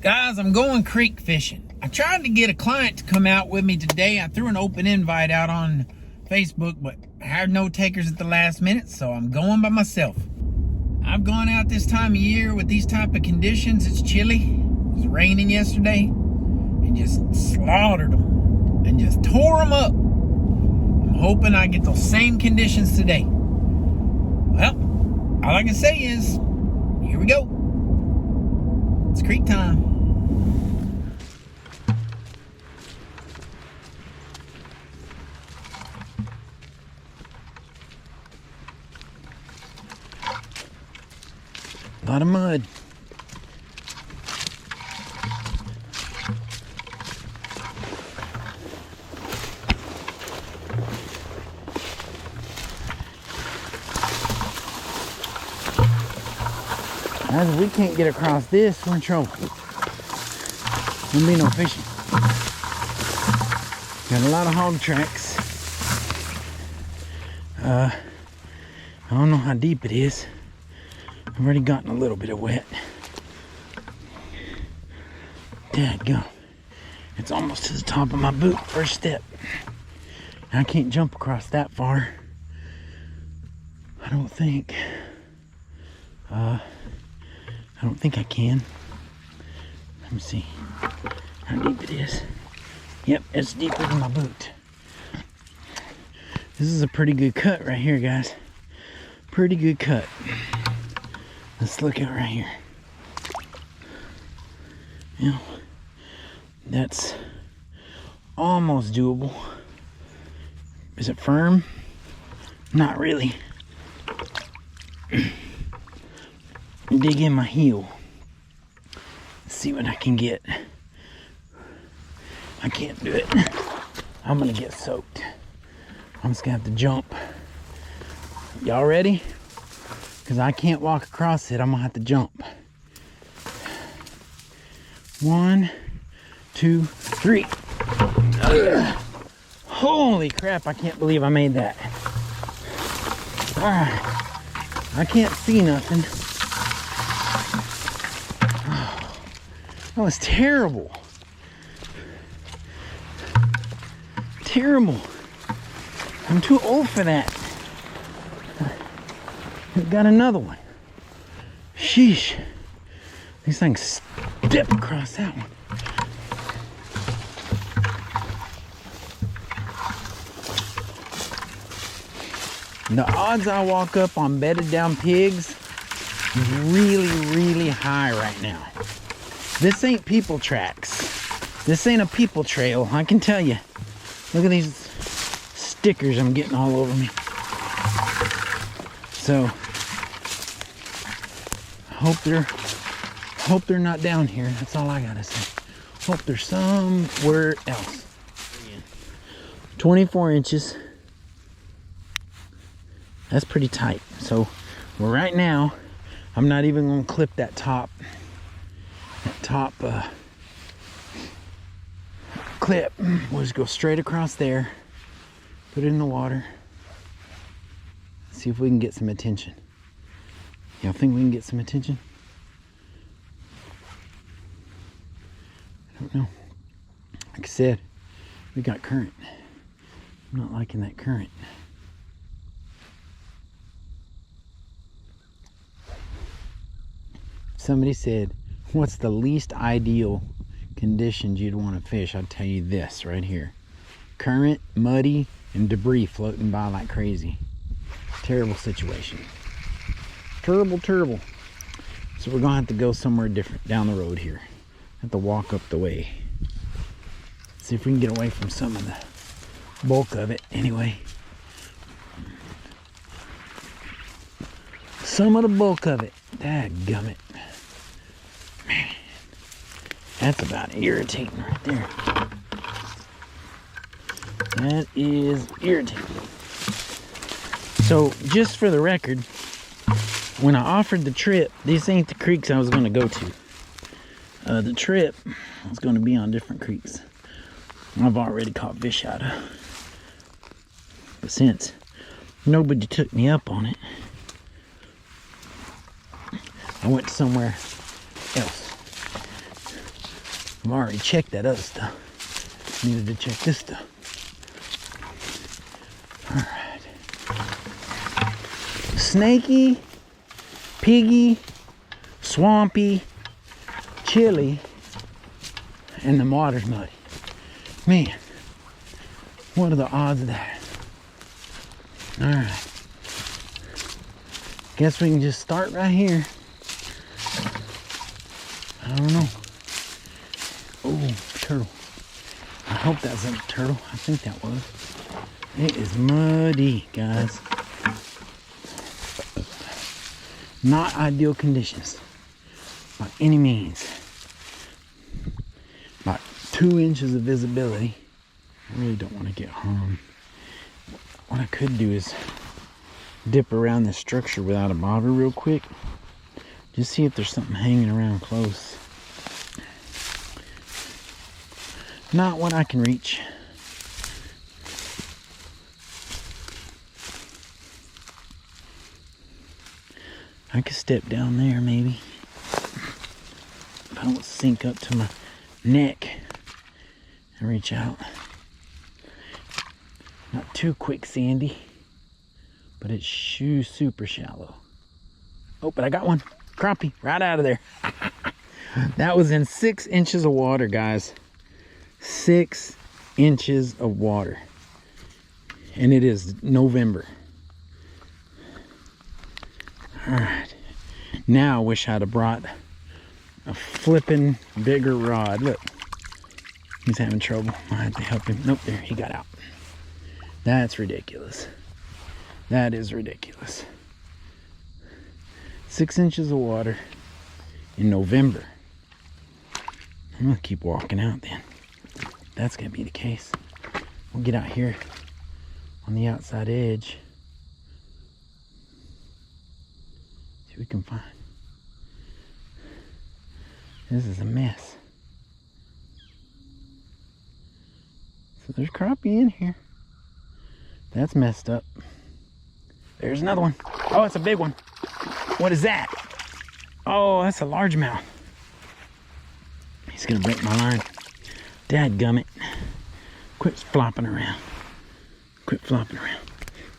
Guys, I'm going creek fishing. I tried to get a client to come out with me today. I threw an open invite out on Facebook, but I had no takers at the last minute, so I'm going by myself. I've gone out this time of year with these type of conditions. It's chilly. It was raining yesterday, and just slaughtered them and just tore them up. I'm hoping I get those same conditions today. Well, all I can say is, here we go. It's creek time. A lot of mud. As we can't get across this, we're in trouble. There'll be no fishing. Got a lot of hog tracks. I don't know how deep it is. I've already gotten a little bit of wet. Dadgum. It's almost to the top of my boot, first step. I can't jump across that far. I don't think I can. Let me see how deep it is. Yep, it's deeper than my boot. This is a pretty good cut right here, guys. Pretty good cut. Let's look at right here. Yeah, that's almost doable. Is it firm? Not really. Dig in my heel. Let's see what I can get. I can't do it. I'm gonna get soaked. I'm just gonna have to jump. Y'all ready? Because I can't walk across it. I'm gonna have to jump. 1, 2, 3. Ugh. Holy crap, I can't believe I made that. Alright. I can't see nothing. That was terrible. Terrible. I'm too old for that. I've got another one. Sheesh. These things step across that one. The odds I walk up on bedded down pigs is really, really high right now. This ain't people tracks. This ain't a people trail, I can tell you. Look at these stickers I'm getting all over me. So, hope they're not down here. That's all I gotta say. Hope they're somewhere else. 24 inches. That's pretty tight. So, right now, I'm not even gonna clip that top clip. We'll just go straight across there, put it in the water, see if we can get some attention. Y'all think we can get some attention? I don't know. Like I said, we got current. I'm not liking that current. Somebody said, what's the least ideal conditions you'd want to fish? I'll tell you this right here. Current, muddy, and debris floating by like crazy. Terrible situation. Terrible, terrible. So we're gonna have to go somewhere different down the road here. Have to walk up the way. See if we can get away from some of the bulk of it anyway. Some of the bulk of it. Dadgummit. Man, that's about irritating right there. That is irritating. So, just for the record, when I offered the trip, these ain't the creeks I was going to go to. The trip was going to be on different creeks I've already caught fish out of. But since nobody took me up on it, I went somewhere else. I've already checked that other stuff. Needed to check this stuff. Alright. Snaky, piggy, swampy, chilly, and the water's muddy. Man, what are the odds of that? Alright. Guess we can just start right here. I don't know. Oh, turtle. I hope that's a turtle. I think that was. It is muddy, guys. Not ideal conditions by any means. About 2 inches of visibility. I really don't want to get harmed. What I could do is dip around this structure without a bobber real quick. Just see if there's something hanging around close. Not what I can reach. I could step down there maybe. If I don't sink up to my neck and reach out. Not too quicksandy, but it's super shallow. Oh, but I got one. Crappie right out of there. That was in 6 inches of water, guys. 6 inches of water. And it is November. Alright. Now I wish I'd have brought a flipping bigger rod. Look. He's having trouble. I had to help him. Nope, there, he got out. That's ridiculous. That is ridiculous. 6 inches of water in November. I'm gonna keep walking out then. That's gonna be the case. We'll get out here on the outside edge. See what we can find. This is a mess. So there's crappie in here. That's messed up. There's another one. Oh, it's a big one. What is that? Oh, that's a largemouth. He's gonna break my line. Dadgummit. Quit flopping around. Quit flopping around.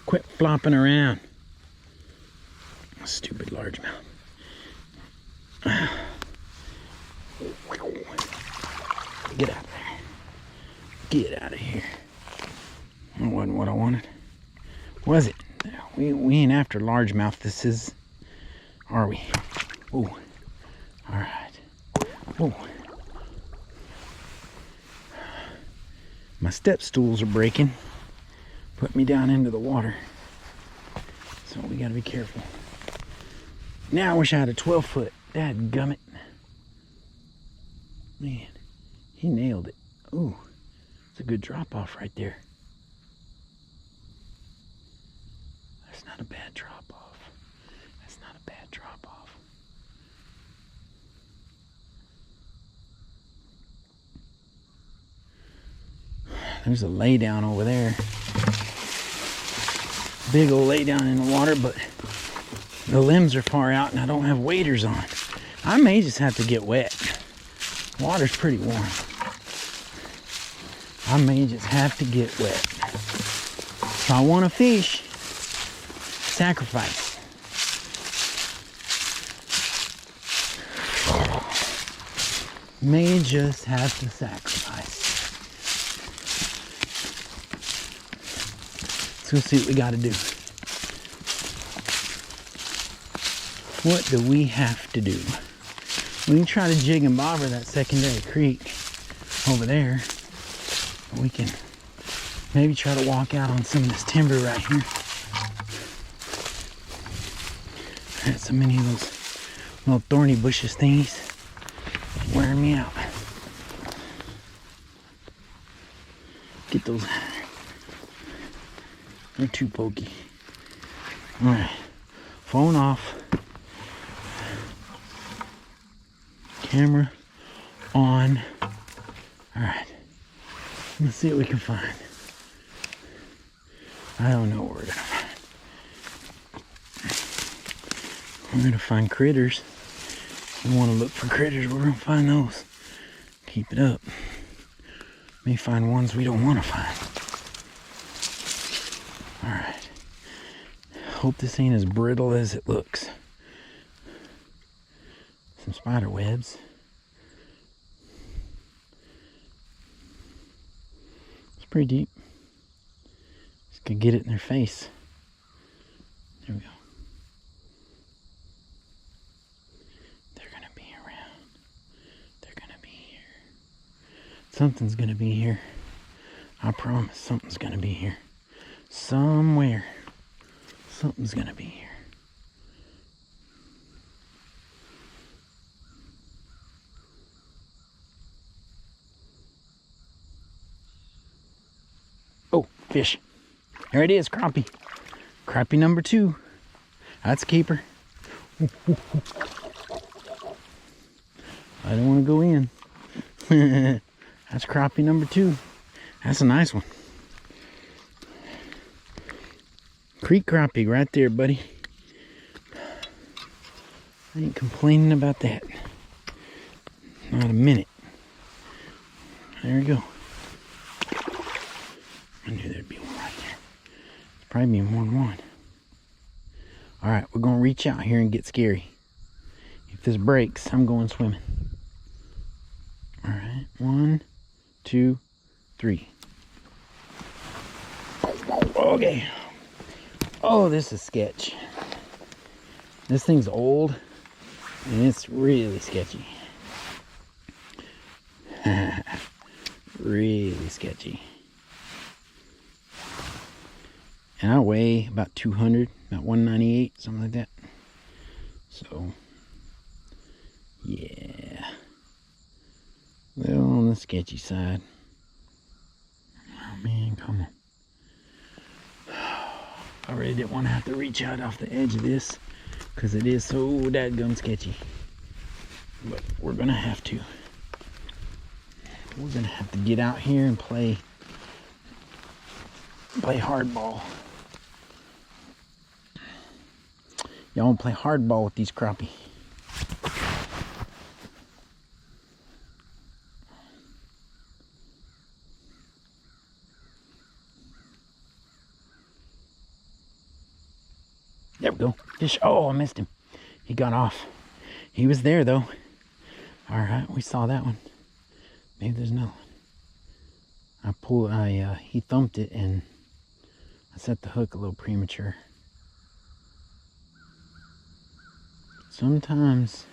Quit flopping around. Stupid largemouth. Get out of there. Get out of here. That wasn't what I wanted. Was it? We ain't after largemouth. This is, are we? Ooh. All right. Ooh. My step stools are breaking. Put me down into the water. So we gotta be careful. Now I wish I had a 12-foot. Dadgummit. Man, he nailed it. Ooh, it's a good drop off right there. That's not a bad drop off. That's not a bad drop off. There's a lay down over there. Big old lay down in the water, but the limbs are far out and I don't have waders on. I may just have to get wet. Water's pretty warm. I may just have to get wet. If I want to fish, sacrifice. May just have to sacrifice. Let's go see what we got to do. What do we have to do? We can try to jig and bobber that secondary creek over there. We can maybe try to walk out on some of this timber right here. There's so many of those little thorny bushes thingies wearing me out. Get those. They're too pokey. Alright. Phone off. Camera on. Alright. Let's see what we can find. I don't know what we're gonna find. We're gonna find critters. We want to look for critters, we're gonna find those. Keep it up. May find ones we don't want to find. Alright. Hope this ain't as brittle as it looks. Some spider webs. It's pretty deep. Just gonna get it in their face. There we go. They're gonna be around. They're gonna be here. Something's gonna be here. I promise something's gonna be here. Somewhere. Something's gonna be here. Oh, fish. There it is, crappie. Crappie number 2. That's a keeper. I don't want to go in. That's crappie number 2. That's a nice one. Creek crappie right there, buddy. I ain't complaining about that. Not a minute. There we go. I knew there'd be one right there. There's probably more than one. Alright, we're going to reach out here and get scary. If this breaks, I'm going swimming. Alright, 1, 2, 3. Okay. Oh, this is sketch. This thing's old and it's really sketchy. Really sketchy. And I weigh about 200, about 198, something like that. So, yeah. A little on the sketchy side. Oh man, come on. I really didn't want to have to reach out off the edge of this because it is so dadgum sketchy. But we're going to have to. We're going to have to get out here and play hardball. Y'all want to play hardball with these crappie. There we go. Fish. Oh, I missed him. He got off. He was there though. Alright, we saw that one. Maybe there's another one. He thumped it and I set the hook a little premature. Sometimes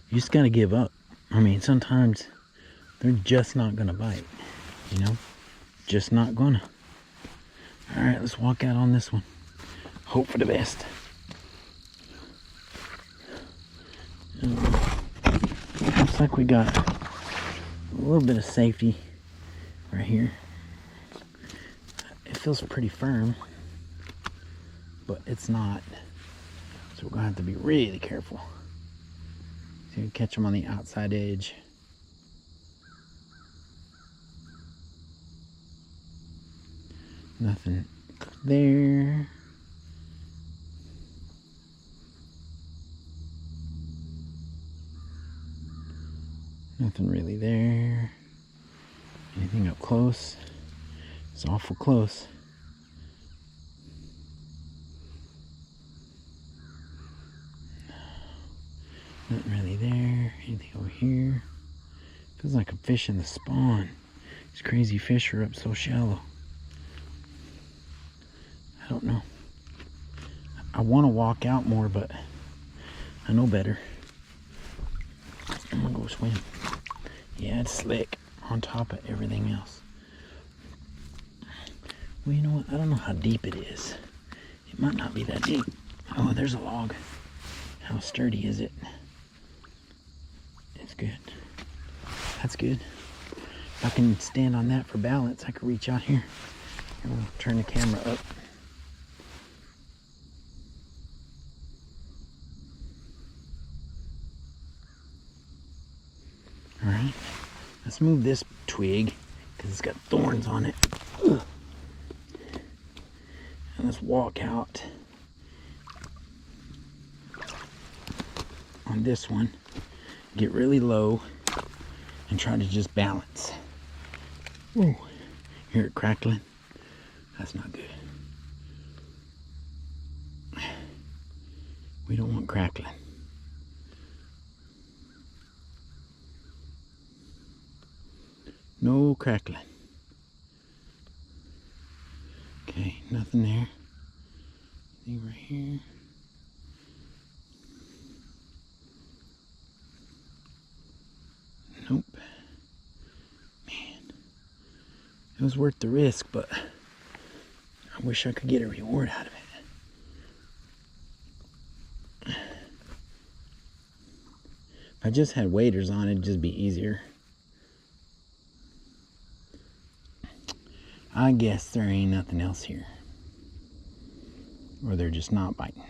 you just gotta give up. I mean, sometimes they're just not gonna bite, you know? Just not gonna. Alright, let's walk out on this one. Hope for the best. Looks like we got a little bit of safety right here. It feels pretty firm, but it's not. So we're gonna have to be really careful. So you catch them on the outside edge. Nothing there. Nothing really there. Anything up close? It's awful close. Nothing really there. Anything over here? Feels like I'm fishing the spawn. These crazy fish are up so shallow. I don't know. I want to walk out more, but I know better. I'm gonna go swim. Yeah, it's slick on top of everything else. Well, you know what? I don't know how deep it is. It might not be that deep. Oh, there's a log. How sturdy is it? It's good. That's good. If I can stand on that for balance, I could reach out here. And we'll turn the camera up. Alright, let's move this twig because it's got thorns on it. Ugh. And let's walk out on this one. Get really low and try to just balance. Ooh, hear it crackling? That's not good. We don't want crackling. No crackling. Okay, nothing there. Anything right here? Nope. Man, it was worth the risk, but I wish I could get a reward out of it. If I just had waders on, it'd just be easier. I guess there ain't nothing else here. Or they're just not biting.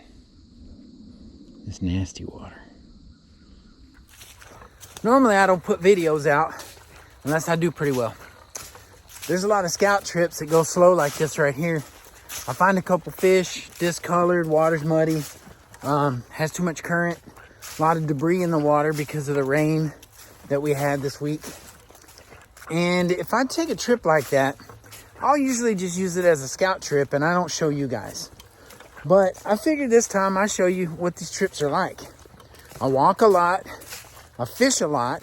This nasty water. Normally I don't put videos out unless I do pretty well. There's a lot of scout trips that go slow like this right here. I find a couple fish, discolored, water's muddy, has too much current, a lot of debris in the water because of the rain that we had this week. And if I take a trip like that, I'll usually just use it as a scout trip and I don't show you guys. But I figured this time I show you what these trips are like. I walk a lot, I fish a lot,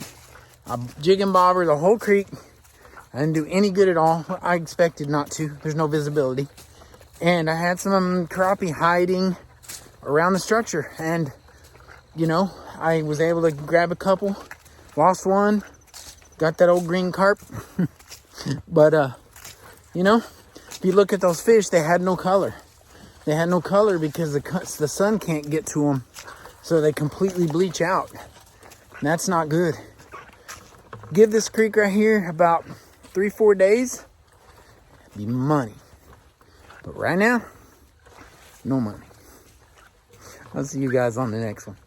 I jig and bobber the whole creek. I didn't do any good at all. I expected not to. There's no visibility. And I had some crappie hiding around the structure. And, you know, I was able to grab a couple. Lost one. Got that old green carp. But, you know, if you look at those fish, they had no color. They had no color because the sun can't get to them. So they completely bleach out. And that's not good. Give this creek right here about 3-4 days, be money. But right now, no money. I'll see you guys on the next one.